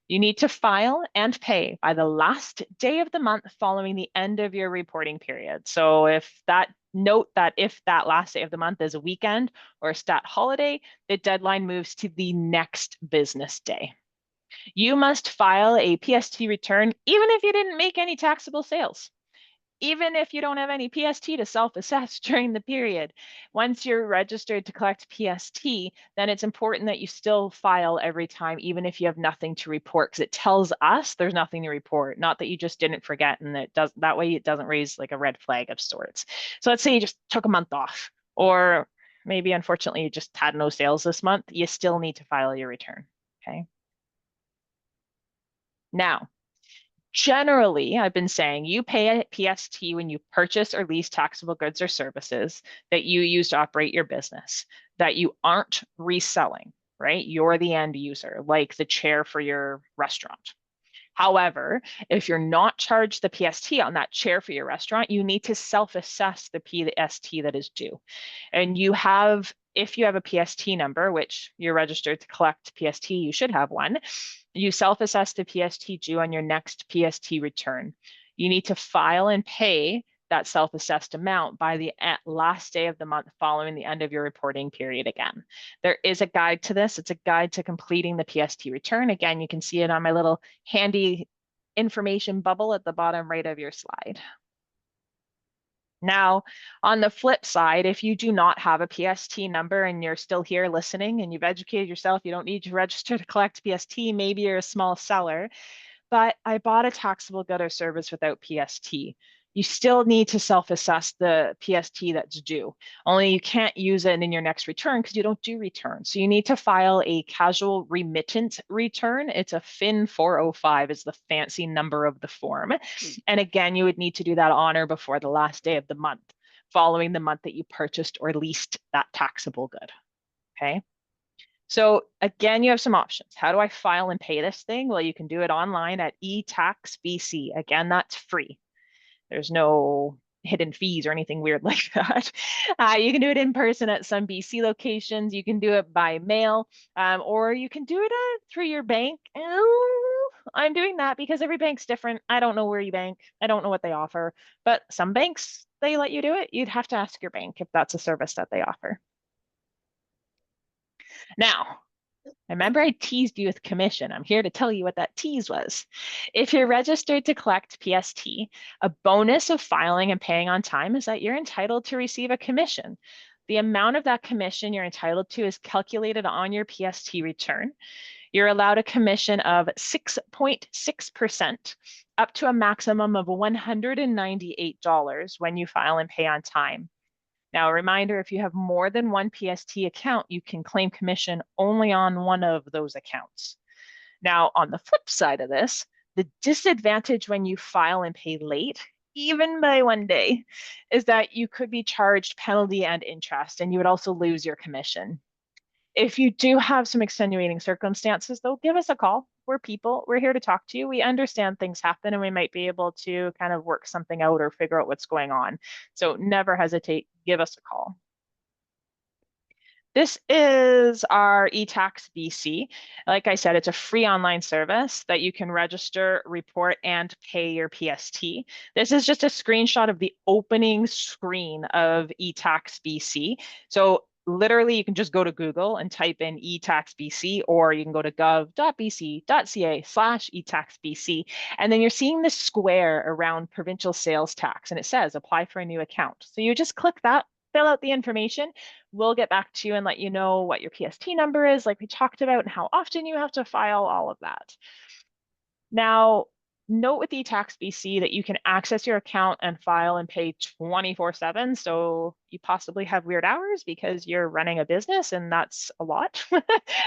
You need to file and pay by the last day of the month following the end of your reporting period. So if that last day of the month is a weekend or a stat holiday, the deadline moves to the next business day. You must file a PST return even if you didn't make any taxable sales, even if you don't have any PST to self-assess during the period. Once you're registered to collect PST, then it's important that you still file every time, even if you have nothing to report, because it tells us there's nothing to report, not that you just didn't forget, and that way it doesn't raise like a red flag of sorts. So let's say you just took a month off, or maybe unfortunately you just had no sales this month, you still need to file your return, okay? Now, generally, I've been saying you pay a PST when you purchase or lease taxable goods or services that you use to operate your business, that you aren't reselling, right? You're the end user, like the chair for your restaurant. However, if you're not charged the PST on that chair for your restaurant, you need to self-assess the PST that is due. And if you have a PST number, which you're registered to collect PST, you should have one, you self-assess the PST due on your next PST return. You need to file and pay that self-assessed amount by the last day of the month following the end of your reporting period again. There is a guide to this. It's a guide to completing the PST return. Again, you can see it on my little handy information bubble at the bottom right of your slide. Now, on the flip side, if you do not have a PST number and you're still here listening and you've educated yourself, you don't need to register to collect PST, maybe you're a small seller, but I bought a taxable good or service without PST. You still need to self-assess the PST that's due. Only you can't use it in your next return because you don't do returns. So you need to file a casual remittance return. It's a FIN 405 is the fancy number of the form. And again, you would need to do that on or before the last day of the month, following the month that you purchased or leased that taxable good, okay? So again, you have some options. How do I file and pay this thing? Well, you can do it online at eTax.bc. Again, that's free. There's no hidden fees or anything weird like that. You can do it in person at some BC locations. You can do it by mail, or you can do it through your bank. I'm doing that because every bank's different. I don't know where you bank. I don't know what they offer, but some banks, they let you do it. You'd have to ask your bank if that's a service that they offer. Now, remember I teased you with commission. I'm here to tell you what that tease was. If you're registered to collect PST, a bonus of filing and paying on time is that you're entitled to receive a commission. The amount of that commission you're entitled to is calculated on your PST return. You're allowed a commission of 6.6% up to a maximum of $198 when you file and pay on time. Now, a reminder, if you have more than one PST account, you can claim commission only on one of those accounts. Now, on the flip side of this, the disadvantage when you file and pay late, even by 1 day, is that you could be charged penalty and interest, and you would also lose your commission. If you do have some extenuating circumstances, though, give us a call. We're people. We're here to talk to you. We understand things happen and we might be able to kind of work something out or figure out what's going on. So never hesitate. Give us a call. This is our eTax BC. Like I said, it's a free online service that you can register, report, and pay your PST. This is just a screenshot of the opening screen of eTax BC. So literally, you can just go to Google and type in eTax BC, or you can go to gov.bc.ca/eTax BC. And then you're seeing this square around Provincial Sales Tax, and it says apply for a new account. So you just click that, fill out the information. We'll get back to you and let you know what your PST number is, like we talked about, and how often you have to file, all of that. Now, note with eTax BC that you can access your account and file and pay 24/7. So you possibly have weird hours because you're running a business, and that's a lot.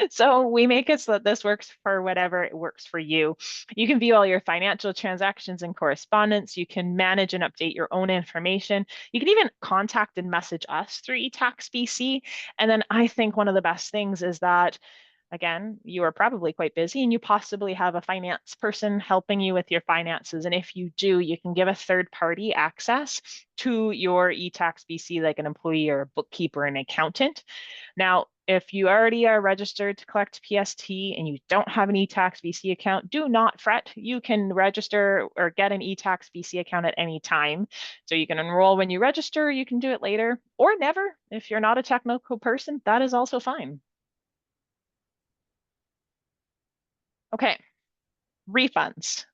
So we make it so that this works for whatever it works for you. You can view all your financial transactions and correspondence. You can manage and update your own information. You can even contact and message us through eTax BC. And then I think one of the best things is that, again, you are probably quite busy and you possibly have a finance person helping you with your finances. And if you do, you can give a third party access to your eTax BC, like an employee or a bookkeeper, an accountant. Now, if you already are registered to collect PST and you don't have an eTax BC account, do not fret. You can register or get an eTax BC account at any time. So you can enroll when you register, you can do it later or never. If you're not a technical person, that is also fine. Okay, refunds.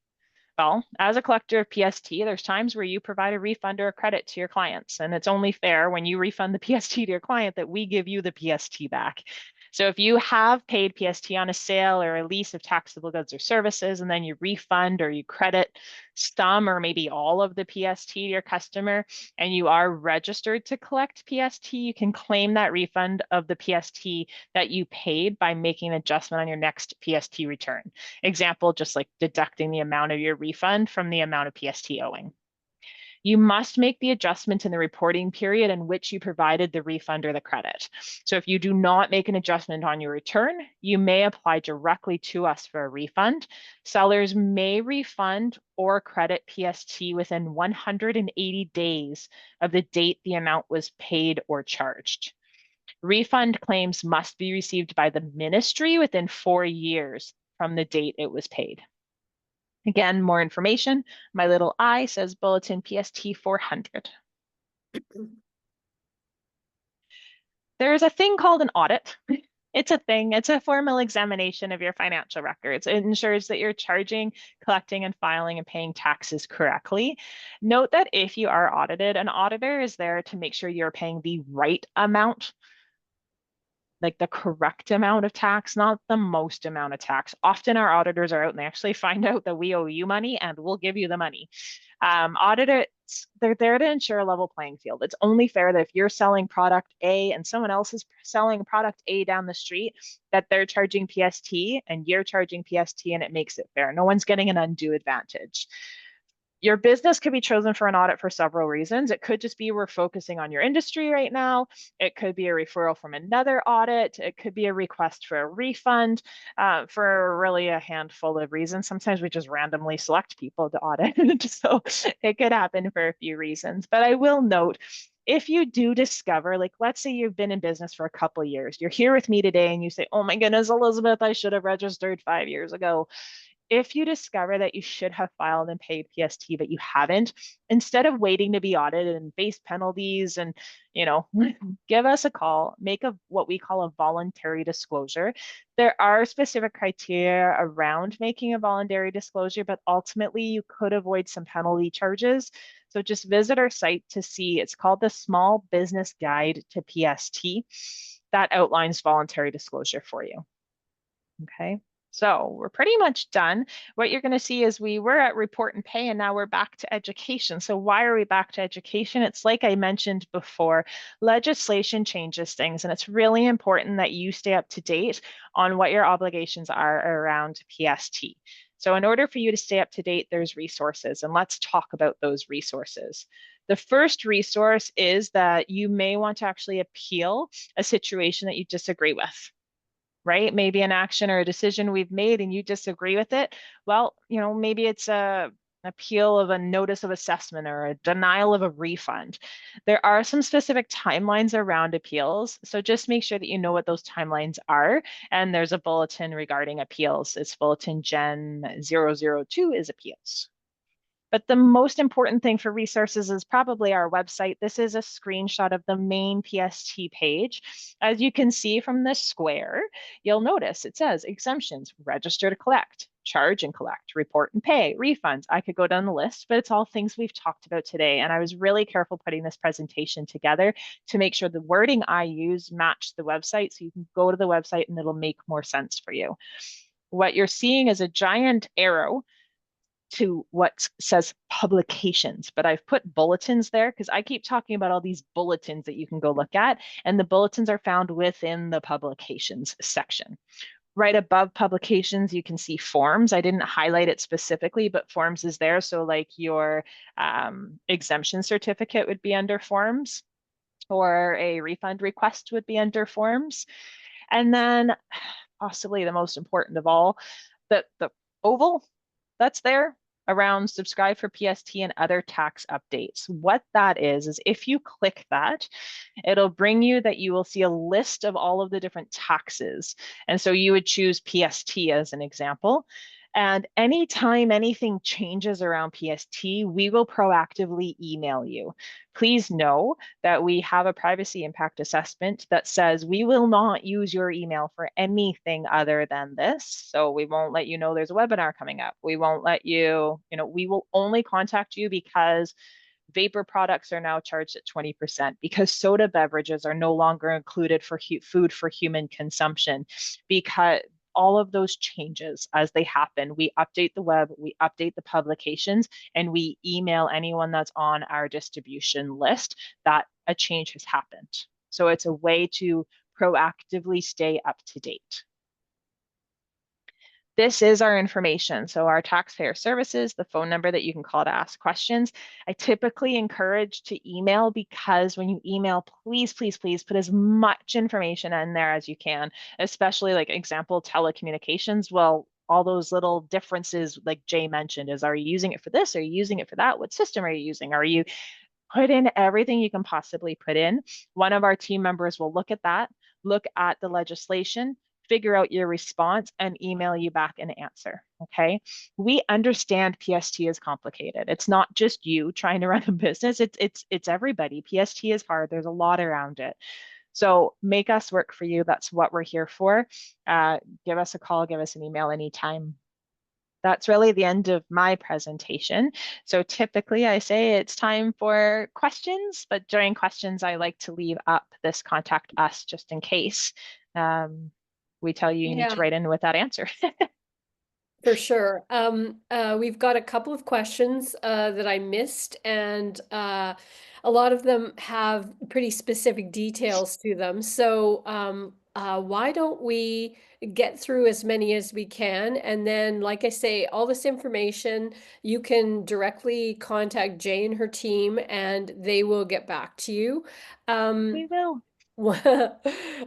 Well, as a collector of PST, there's times where you provide a refund or a credit to your clients, and it's only fair when you refund the PST to your client that we give you the PST back. So if you have paid PST on a sale or a lease of taxable goods or services, and then you refund or you credit some or maybe all of the PST to your customer, and you are registered to collect PST, you can claim that refund of the PST that you paid by making an adjustment on your next PST return. Example, just like deducting the amount of your refund from the amount of PST owing. You must make the adjustment in the reporting period in which you provided the refund or the credit. So if you do not make an adjustment on your return, you may apply directly to us for a refund. Sellers may refund or credit PST within 180 days of the date the amount was paid or charged. Refund claims must be received by the ministry within 4 years from the date it was paid. Again, more information. My little I says Bulletin PST 400. There's a thing called an audit. It's a thing. It's a formal examination of your financial records. It ensures that you're charging, collecting, and filing and paying taxes correctly. Note that if you are audited, an auditor is there to make sure you're paying the right amount, like the correct amount of tax, not the most amount of tax. Often our auditors are out and they actually find out that we owe you money and we'll give you the money. Auditors, they're there to ensure a level playing field. It's only fair that if you're selling product A and someone else is selling product A down the street, that they're charging PST and you're charging PST, and it makes it fair. No one's getting an undue advantage. Your business could be chosen for an audit for several reasons. It could just be we're focusing on your industry right now. It could be a referral from another audit. It could be a request for a refund, for really a handful of reasons. Sometimes we just randomly select people to audit. So it could happen for a few reasons. But I will note, if you do discover, like let's say you've been in business for a couple of years, you're here with me today and you say, oh my goodness, Elizabeth, I should have registered 5 years ago. If you discover that you should have filed and paid PST, but you haven't, instead of waiting to be audited and face penalties and, give us a call, make what we call a voluntary disclosure. There are specific criteria around making a voluntary disclosure, but ultimately you could avoid some penalty charges. So just visit our site to see. It's called the Small Business Guide to PST. That outlines voluntary disclosure for you. Okay. So we're pretty much done. What you're going to see is we were at report and pay, and now we're back to education. So why are we back to education? It's like I mentioned before, legislation changes things, and it's really important that you stay up to date on what your obligations are around PST. So in order for you to stay up to date, there's resources, and let's talk about those resources. The first resource is that you may want to actually appeal a situation that you disagree with. Right? Maybe an action or a decision we've made and you disagree with it. Well, maybe it's an appeal of a notice of assessment or a denial of a refund. There are some specific timelines around appeals. So just make sure that you know what those timelines are. And there's a bulletin regarding appeals. It's Bulletin Gen 002 is appeals. But the most important thing for resources is probably our website. This is a screenshot of the main PST page. As you can see from the square, you'll notice it says exemptions, register to collect, charge and collect, report and pay, refunds. I could go down the list, but it's all things we've talked about today. And I was really careful putting this presentation together to make sure the wording I use matched the website. So you can go to the website and it'll make more sense for you. What you're seeing is a giant arrow to what says publications, but I've put bulletins there because I keep talking about all these bulletins that you can go look at, and the bulletins are found within the publications section. Right above publications, you can see forms. I didn't highlight it specifically, but forms is there. So like your exemption certificate would be under forms, or a refund request would be under forms. And then possibly the most important of all, the oval that's there around subscribe for PST and other tax updates. What that is if you click that, it'll bring you that you will see a list of all of the different taxes. And so you would choose PST as an example. And anytime anything changes around PST, we will proactively email you. Please know that we have a privacy impact assessment that says we will not use your email for anything other than this. So we won't let you know there's a webinar coming up. We won't let you, we will only contact you because vapor products are now charged at 20%, because soda beverages are no longer included for food for human consumption, because all of those changes as they happen, we update the web, we update the publications, and we email anyone that's on our distribution list that a change has happened. So it's a way to proactively stay up to date. This is our information. So our taxpayer services, the phone number that you can call to ask questions. I typically encourage to email, because when you email, please, please, please put as much information in there as you can, especially like example, telecommunications. Well, all those little differences, like Jay mentioned, is are you using it for this? Are you using it for that? What system are you using? Are you put in everything you can possibly put in? One of our team members will look at that, look at the legislation, figure out your response, and email you back an answer. Okay. We understand PST is complicated. It's not just you trying to run a business. It's everybody. PST is hard. There's a lot around it. So make us work for you. That's what we're here for. Give us a call, give us an email anytime. That's really the end of my presentation. So typically I say it's time for questions, but during questions, I like to leave up this contact us just in case we tell you need to write in with that answer. For sure. We've got a couple of questions that I missed, and a lot of them have pretty specific details to them. So why don't we get through as many as we can? And then, like I say, all this information, you can directly contact Jay and her team, and they will get back to you. We will.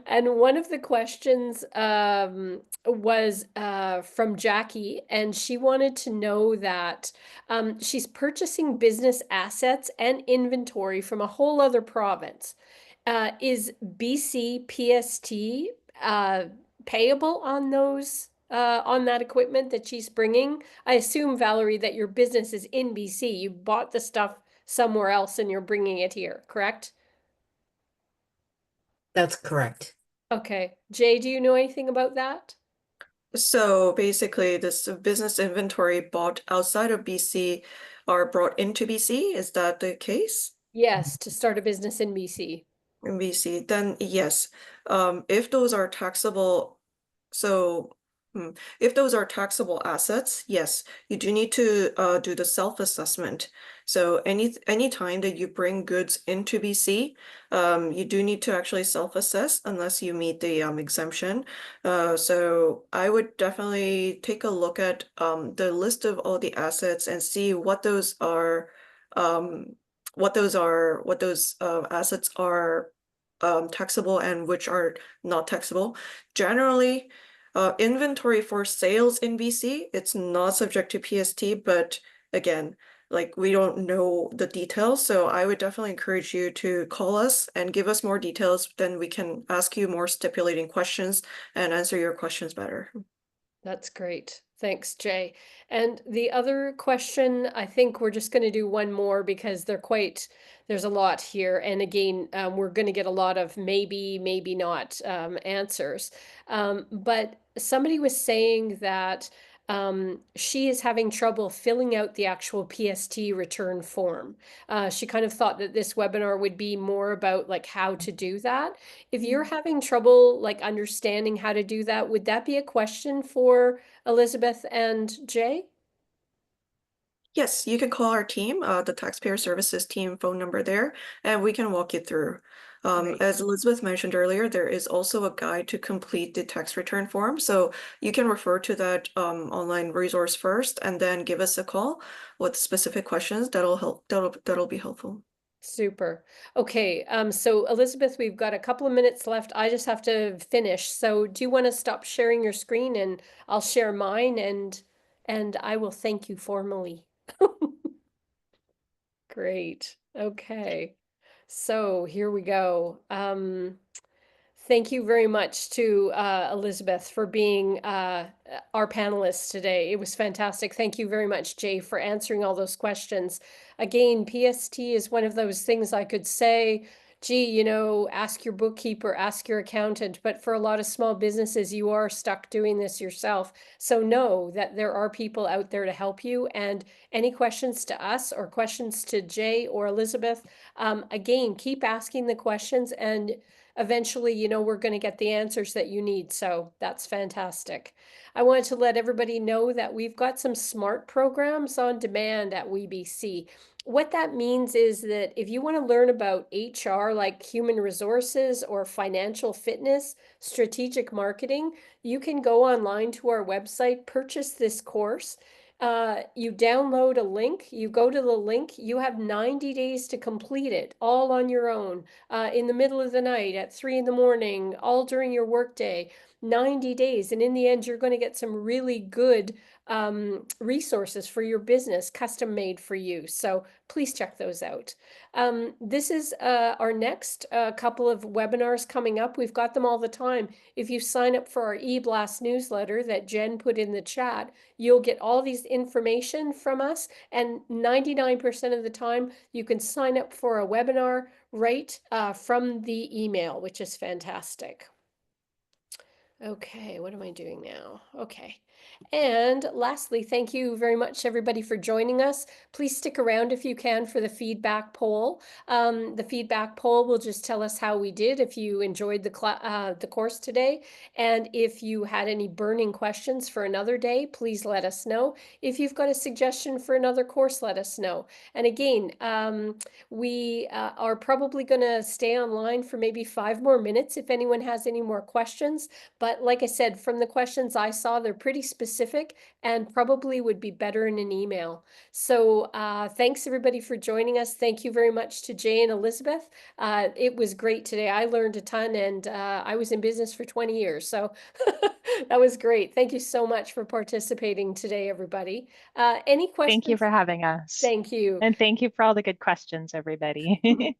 And one of the questions was from Jackie, and she wanted to know that she's purchasing business assets and inventory from a whole other province. Is BC PST payable on those on that equipment that she's bringing? I assume, Valerie, that your business is in BC. You bought the stuff somewhere else and you're bringing it here, correct? That's correct. Okay. Jay, do you know anything about that? So basically, this business inventory bought outside of BC are brought into BC. Is that the case? Yes, to start a business in BC. In BC, then yes. If those are taxable, so if those are taxable assets, yes, you do need to do the self-assessment. So any time that you bring goods into BC, you do need to actually self-assess unless you meet the exemption. So I would definitely take a look at the list of all the assets and see what those are, what those assets are taxable and which are not taxable. Generally, inventory for sales in BC, it's not subject to PST, but again, like we don't know the details. So I would definitely encourage you to call us and give us more details. Then we can ask you more stipulating questions and answer your questions better. That's great. Thanks, Jay. And the other question, I think we're just going to do one more because there's a lot here. And again, we're going to get a lot of maybe, maybe not answers. But somebody was saying that she is having trouble filling out the actual PST return form. She kind of thought that this webinar would be more about like how to do that. If you're having trouble like understanding how to do that, would that be a question for Elizabeth and Jay? Yes, you can call our team, the taxpayer services team phone number there, and we can walk you through. Great. As Elizabeth mentioned earlier, there is also a guide to complete the tax return form. So you can refer to that online resource first and then give us a call with specific questions. That'll help. That'll be helpful. Super. Okay, so Elizabeth, we've got a couple of minutes left. I just have to finish. So do you want to stop sharing your screen and I'll share mine and I will thank you formally. Great. Okay. So here we go. Thank you very much to Elizabeth for being our panelist today. It was fantastic. Thank you very much, Jay, for answering all those questions. Again, PST is one of those things I could say, gee, you know, ask your bookkeeper, ask your accountant, but for a lot of small businesses, you are stuck doing this yourself. So know that there are people out there to help you. And any questions to us or questions to Jay or Elizabeth, again, keep asking the questions and eventually, you know, we're going to get the answers that you need. So that's fantastic. I wanted to let everybody know that we've got some smart programs on demand at WeBC. What that means is that if you want to learn about HR, like human resources or financial fitness, strategic marketing, you can go online to our website, purchase this course. You download a link, you go to the link, you have 90 days to complete it all on your own, in the middle of the night, at 3 in the morning, all during your workday, 90 days. And in the end, you're going to get some really good resources for your business, custom made for you. So please check those out. This is our next couple of webinars coming up. We've got them all the time. If you sign up for our eBlast newsletter that Jen put in the chat, you'll get all these information from us. And 99% of the time, you can sign up for a webinar right from the email, which is fantastic. Okay, what am I doing now? Okay. And lastly, thank you very much, everybody, for joining us. Please stick around if you can for the feedback poll. The feedback poll will just tell us how we did, if you enjoyed the course today. And if you had any burning questions for another day, please let us know. If you've got a suggestion for another course, let us know. And again, we are probably going to stay online for maybe 5 more minutes if anyone has any more questions. But like I said, from the questions I saw, they're pretty specific and probably would be better in an email. So thanks everybody for joining us. Thank you very much to Jay and Elizabeth. It was great today. I learned a ton and I was in business for 20 years. So that was great. Thank you so much for participating today, everybody. Any questions? Thank you for having us. Thank you. And thank you for all the good questions, everybody.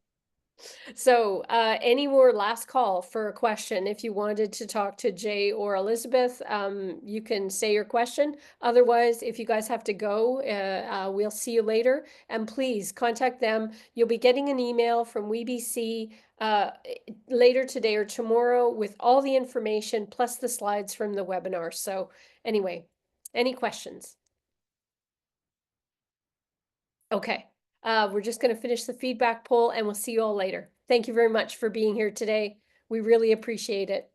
So any more last call for a question? If you wanted to talk to Jay or Elizabeth, you can say your question. Otherwise, if you guys have to go, we'll see you later. And please contact them. You'll be getting an email from WeBC later today or tomorrow with all the information plus the slides from the webinar. So anyway, any questions? Okay. We're just going to finish the feedback poll and we'll see you all later. Thank you very much for being here today. We really appreciate it.